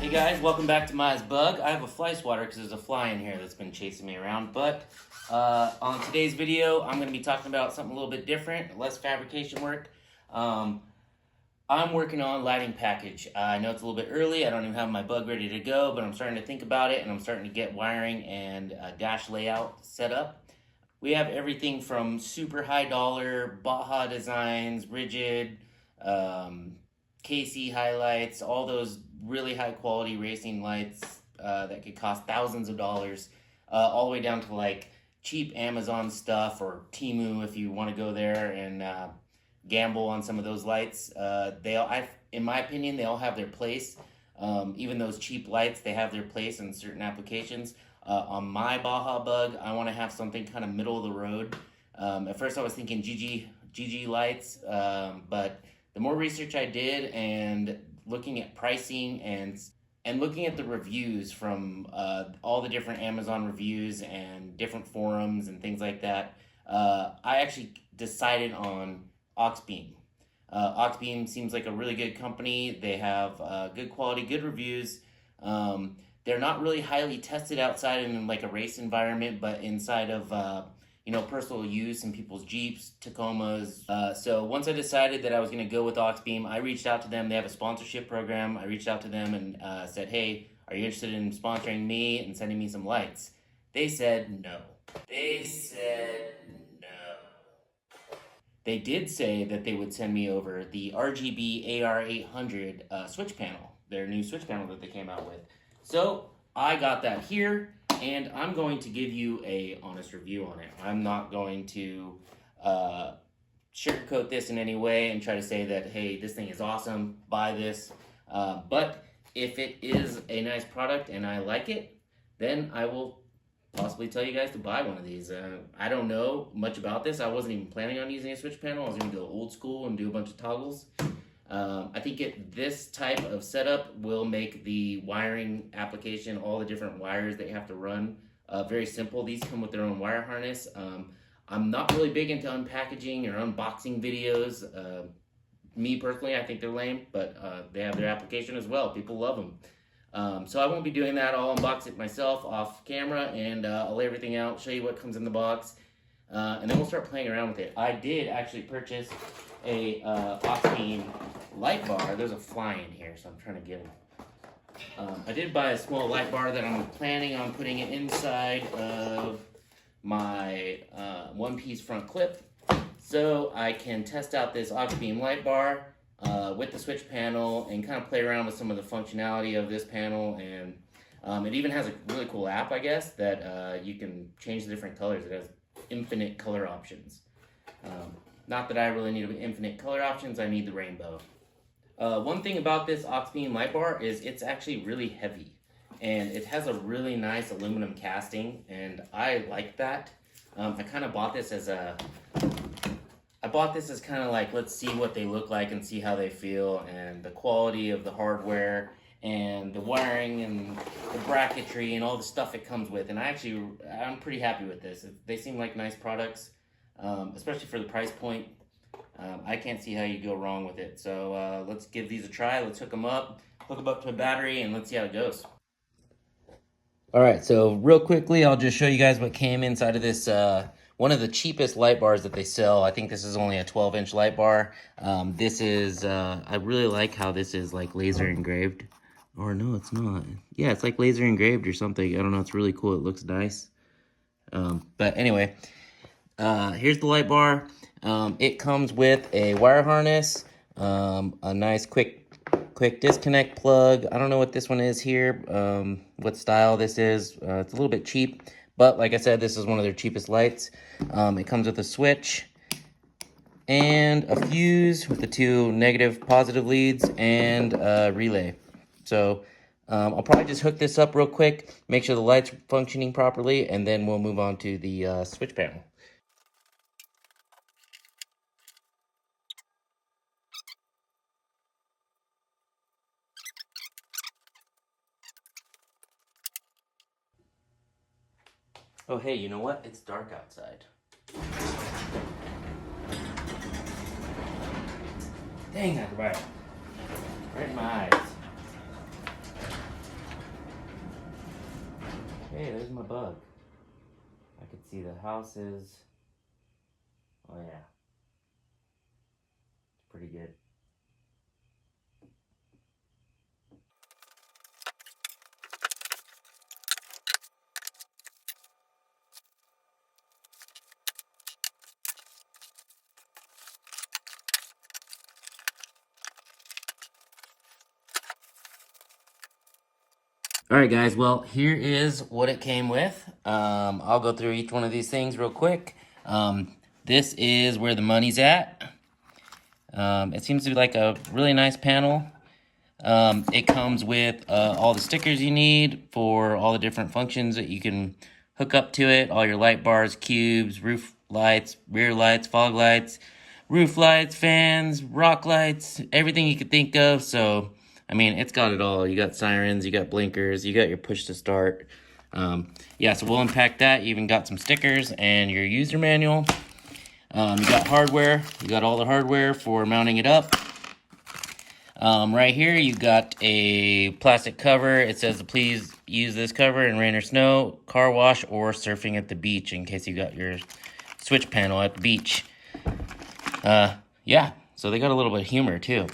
Hey guys, welcome back to MiahsBug. I have a fly swatter because there's a fly in here that's been chasing me around. But on today's video, I'm going to be talking about something a little bit different, less fabrication work. I'm working on lighting package. I know it's a little bit early. I don't even have my bug ready to go, but I'm starting to think about it, and I'm starting to get wiring and dash layout set up. We have everything from super high dollar, Baja designs, rigid, KC highlights, all those really high quality racing lights that could cost thousands of dollars, all the way down to like cheap Amazon stuff or Temu if you want to go there and gamble on some of those lights. In my opinion, they all have their place. Even those cheap lights, they have their place in certain applications. On my Baja Bug, I want to have something kind of middle of the road. At first I was thinking GG lights, but the more research I did and looking at pricing and looking at the reviews from all the different Amazon reviews and different forums and things like that, I actually decided on Auxbeam. Auxbeam seems like a really good company. They have good quality, good reviews. They're not really highly tested outside in like a race environment, but inside of personal use in people's Jeeps, Tacomas. So once I decided that I was going to go with Auxbeam, I reached out to them. They have a sponsorship program. I reached out to them and said, hey, are you interested in sponsoring me and sending me some lights? They said no. They did say that they would send me over the RGB AR-800 switch panel, their new switch panel that they came out with. So I got that here, and I'm going to give you a honest review on it. I'm not going to sugarcoat this in any way and try to say that, hey, this thing is awesome, buy this. But if it is a nice product and I like it, then I will possibly tell you guys to buy one of these. I don't know much about this. I wasn't even planning on using a switch panel. I was going to go old school and do a bunch of toggles. I think this type of setup will make the wiring application, all the different wires that you have to run, very simple. These come with their own wire harness. I'm not really big into unpackaging or unboxing videos. Me personally, I think they're lame, but they have their application as well. People love them. So I won't be doing that. I'll unbox it myself off camera, and I'll lay everything out, show you what comes in the box, and then we'll start playing around with it. I did actually purchase a Auxbeam light bar. There's a fly in here, so I'm trying to get him. I did buy a small light bar that I'm planning on putting it inside of my one-piece front clip, so I can test out this Auxbeam light bar with the switch panel and kind of play around with some of the functionality of this panel. And it even has a really cool app, I guess, that you can change the different colors. It has infinite color options. Not that I really need infinite color options, I need the rainbow. One thing about this Auxbeam light bar is it's actually really heavy, and it has a really nice aluminum casting, and I like that. I kind of bought this as kind of like, let's see what they look like and see how they feel, and the quality of the hardware and the wiring and the bracketry and all the stuff it comes with. And I'm pretty happy with this. They seem like nice products. Especially for the price point. I can't see how you go wrong with it. So let's give these a try. Let's hook them up to a battery, and let's see how it goes. All right, so real quickly, I'll just show you guys what came inside of this, one of the cheapest light bars that they sell. I think this is only a 12-inch light bar. This is, I really like how this is like laser engraved. Or no, it's not. Yeah, it's like laser engraved or something. I don't know, it's really cool. It looks nice. But anyway, here's the light bar. It comes with a wire harness, a nice quick disconnect plug. I don't know what this one is here, what style this is. It's a little bit cheap, but like I said, this is one of their cheapest lights. It comes with a switch and a fuse with the two negative positive leads and a relay. So I'll probably just hook this up real quick, make sure the light's functioning properly, and then we'll move on to the switch panel. Oh, hey, you know what? It's dark outside. Dang, that's right. Right in my eyes. MiahsBug. I could see the houses. Oh yeah, it's pretty good. All right, guys. Well, here is what it came with. I'll go through each one of these things real quick. This is where the money's at. It seems to be like a really nice panel. It comes with all the stickers you need for all the different functions that you can hook up to it. All your light bars, cubes, roof lights, rear lights, fog lights, roof lights, fans, rock lights, everything you could think of. So, I mean, it's got it all. You got sirens, you got blinkers, you got your push to start. Yeah, so we'll unpack that. You even got some stickers and your user manual. You got hardware. You got all the hardware for mounting it up. Right here, you got a plastic cover. It says, please use this cover in rain or snow, car wash, or surfing at the beach, in case you got your switch panel at the beach. Yeah, so they got a little bit of humor, too.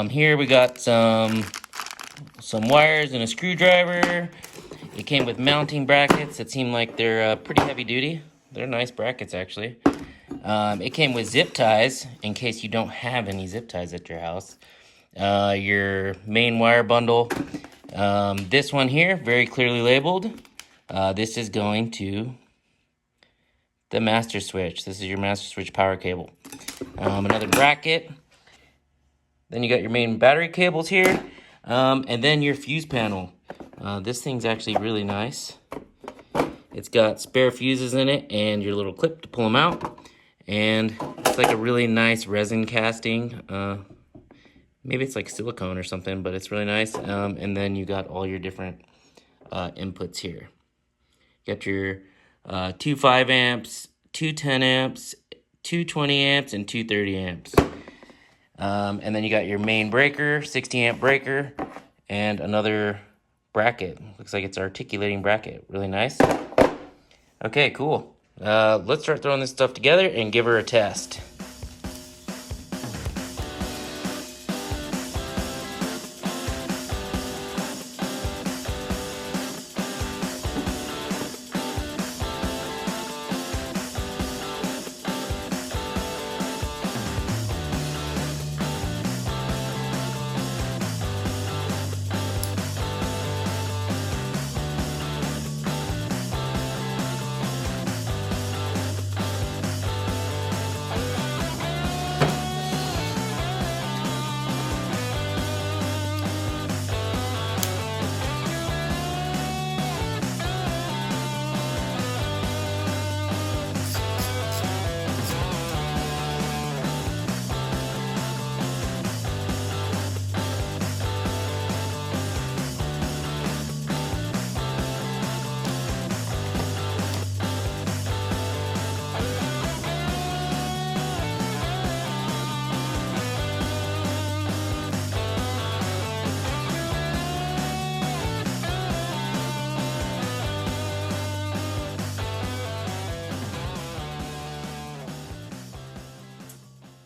Here we got some wires and a screwdriver. It came with mounting brackets that seem like they're pretty heavy duty. They're nice brackets, actually. It came with zip ties, in case you don't have any zip ties at your house. Your main wire bundle. This one here, very clearly labeled. This is going to the master switch. This is your master switch power cable. Another bracket. Then you got your main battery cables here. And then your fuse panel. This thing's actually really nice. It's got spare fuses in it and your little clip to pull them out. And it's like a really nice resin casting. Maybe it's like silicone or something, but it's really nice. And then you got all your different inputs here. You got your 2 5 amps, 2 10 amps, 2 20 amps, and 2 30 amps. And then you got your main breaker, 60 amp breaker, and another bracket. Looks like it's an articulating bracket. Really nice. Okay, cool. Let's start throwing this stuff together and give her a test.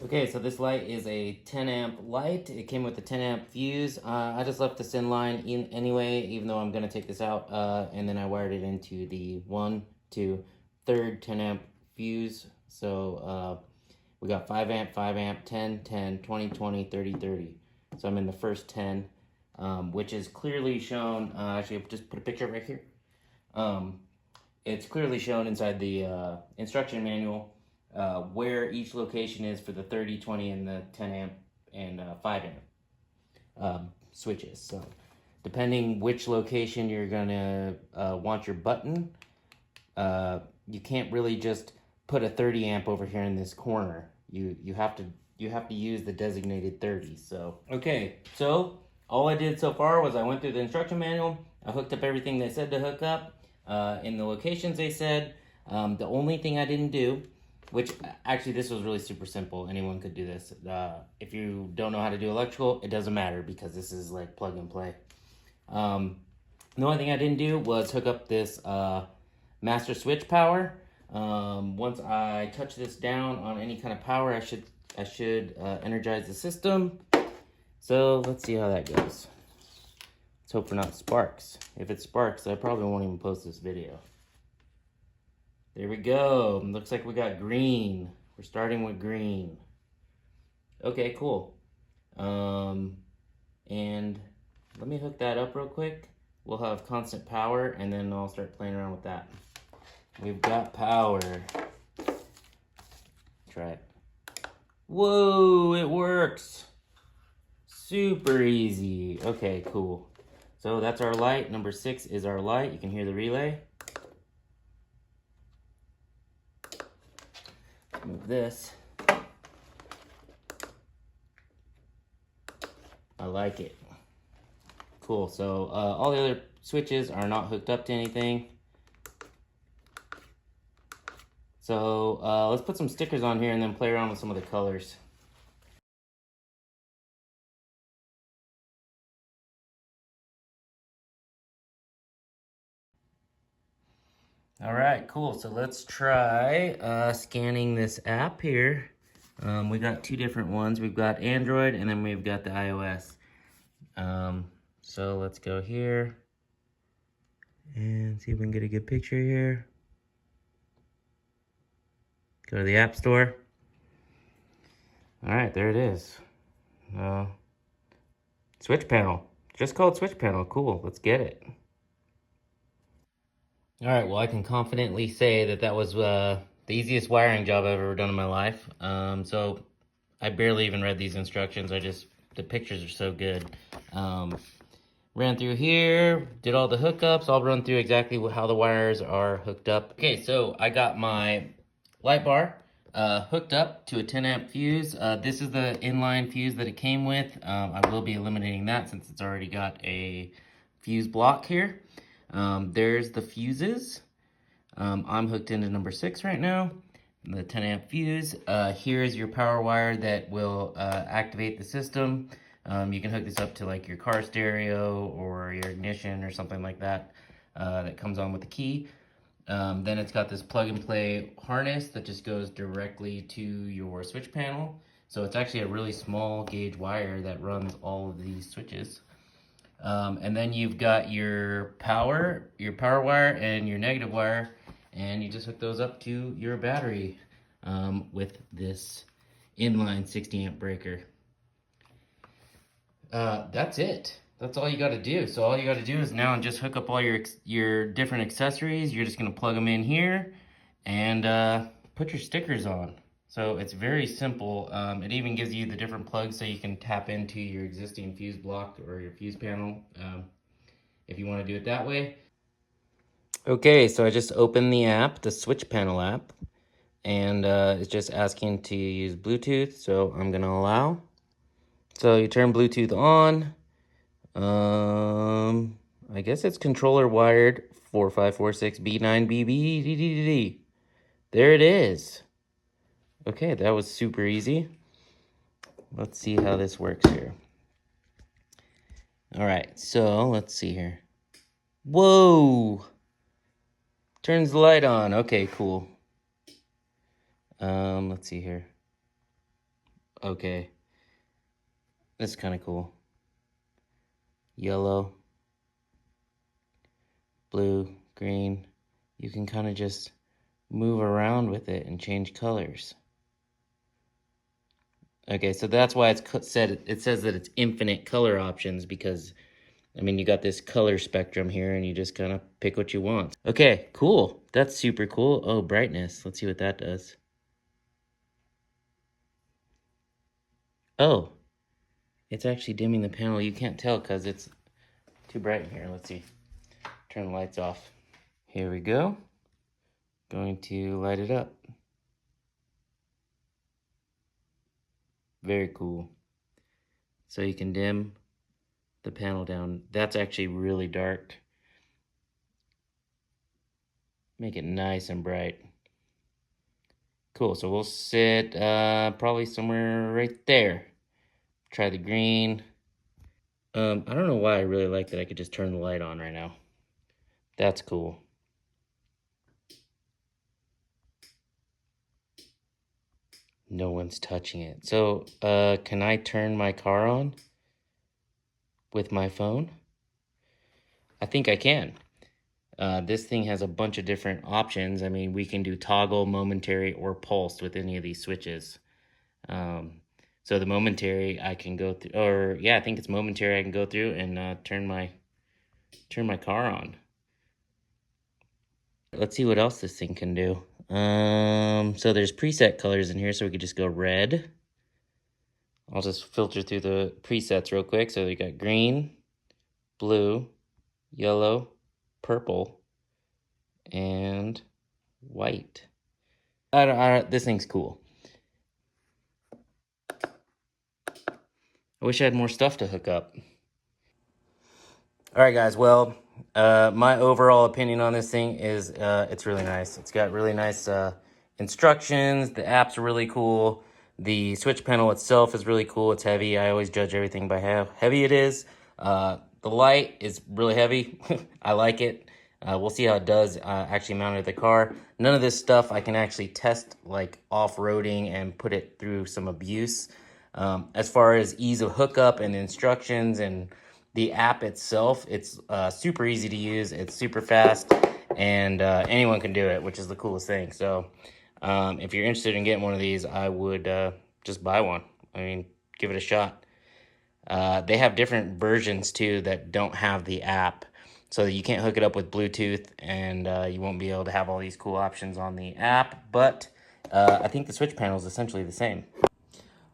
Okay, so this light is a 10 amp light. It came with a 10 amp fuse. I just left this in line anyway, even though I'm going to take this out. And then I wired it into the 1, 2, 3rd 10 amp fuse. So we got 5 amp, 10, 10, 20, 20, 30, 30. So I'm in the first 10, which is clearly shown. Actually, I'll just put a picture right here. It's clearly shown inside the instruction manual. Where each location is for the 30, 20, and the 10 amp and 5 amp switches. So depending which location you're gonna want your button, you can't really just put a 30 amp over here in this corner. You have to use the designated 30. So okay, so all I did so far was I went through the instruction manual. I hooked up everything they said to hook up in the locations they said. The only thing I didn't do, which actually this was really super simple. Anyone could do this. If you don't know how to do electrical, it doesn't matter because this is like plug and play. The The only thing I didn't do was hook up this master switch power. Once I touch this down on any kind of power, I should energize the system. So let's see how that goes. Let's hope for not sparks. If it sparks, I probably won't even post this video. There we go. Looks like we got green. We're starting with green. Okay, cool. And let me hook that up real quick. We'll have constant power, and then I'll start playing around with that. We've got power. Try it. Whoa, it works. Super easy. Okay, cool. So that's our light. Number 6 is our light. You can hear the relay. Move this. I like it. Cool, so all the other switches are not hooked up to anything. So let's put some stickers on here and then play around with some of the colors. All right, cool. So let's try scanning this app here. We got 2 different ones. We've got Android and then we've got the iOS. So let's go here and see if we can get a good picture here. Go to the App Store. All right, there it is. Switch panel. Just called switch panel. Cool, let's get it. All right, well, I can confidently say that that was the easiest wiring job I've ever done in my life. So I barely even read these instructions. The pictures are so good. Ran through here, did all the hookups. I'll run through exactly how the wires are hooked up. Okay, so I got my light bar hooked up to a 10 amp fuse. This is the inline fuse that it came with. I will be eliminating that since it's already got a fuse block here. There's the fuses. I'm hooked into number 6 right now, the 10 amp fuse. Here's your power wire that will activate the system. You can hook this up to like your car stereo or your ignition or something like that that comes on with the key. Then it's got this plug and play harness that just goes directly to your switch panel. So it's actually a really small gauge wire that runs all of these switches. And then you've got your power wire and your negative wire, and you just hook those up to your battery with this inline 60 amp breaker. That's it. That's all you got to do. So all you got to do is now just hook up all your different accessories. You're just going to plug them in here and put your stickers on. So it's very simple. It even gives you the different plugs so you can tap into your existing fuse block or your fuse panel if you want to do it that way. Okay, so I just opened the app, the switch panel app, and it's just asking to use Bluetooth, so I'm going to allow. So you turn Bluetooth on. I guess it's controller wired 4546B9BB. There it is. Okay, that was super easy. Let's see how this works here. All right, so let's see here. Whoa! Turns the light on. Okay, cool. Let's see here. Okay. That's kind of cool. Yellow, blue, green. You can kind of just move around with it and change colors. Okay, so that's why it says that it's infinite color options, because I mean, you got this color spectrum here and you just kind of pick what you want. Okay, cool. That's super cool. Oh, brightness. Let's see what that does. Oh, it's actually dimming the panel. You can't tell because it's too bright in here. Let's see. Turn the lights off. Here we go. Going to light it up. Very cool. So you can dim the panel down. That's actually really dark. Make it nice and bright. Cool, so we'll sit probably somewhere right there. Try the green. I don't know why I really like that I could just turn the light on right now. That's cool. No one's touching it. So, can I turn my car on with my phone? I think I can. This thing has a bunch of different options. I mean, we can do toggle, momentary, or pulsed with any of these switches. So the momentary I can go through, or yeah, I think it's momentary. I can go through and turn my car on. Let's see what else this thing can do. So there's preset colors in here, so we could just go red. I'll just filter through the presets real quick. So we got green, blue, yellow, purple, and white. This thing's cool. I wish I had more stuff to hook up. All right, guys. Well, my overall opinion on this thing is it's really nice. It's got really nice instructions. The apps are really cool. The switch panel itself is really cool. It's heavy. I always judge everything by how heavy it is. The light is really heavy. I like it. We'll see how it does actually mounted to the car. None of this stuff I can actually test like off-roading and put it through some abuse. As far as ease of hookup and instructions and the app itself, it's super easy to use. It's super fast, and anyone can do it, which is the coolest thing. So if you're interested in getting one of these, I would just buy one. I mean, give it a shot. They have different versions too that don't have the app, so you can't hook it up with Bluetooth, and you won't be able to have all these cool options on the app. But I think the switch panel is essentially the same.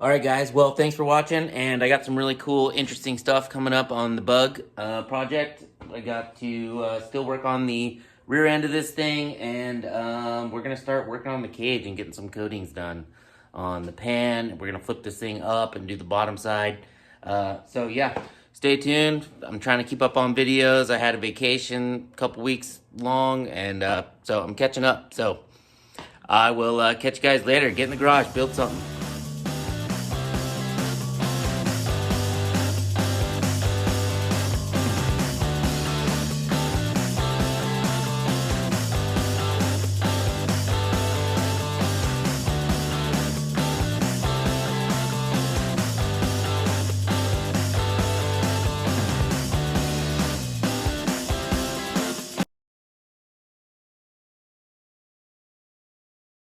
All right, guys. Well, thanks for watching, and I got some really cool, interesting stuff coming up on the Bug project. I got to still work on the rear end of this thing, and we're gonna start working on the cage and getting some coatings done on the pan. We're gonna flip this thing up and do the bottom side. So yeah, stay tuned. I'm trying to keep up on videos. I had a vacation a couple weeks long, and so I'm catching up. So I will catch you guys later. Get in the garage, build something.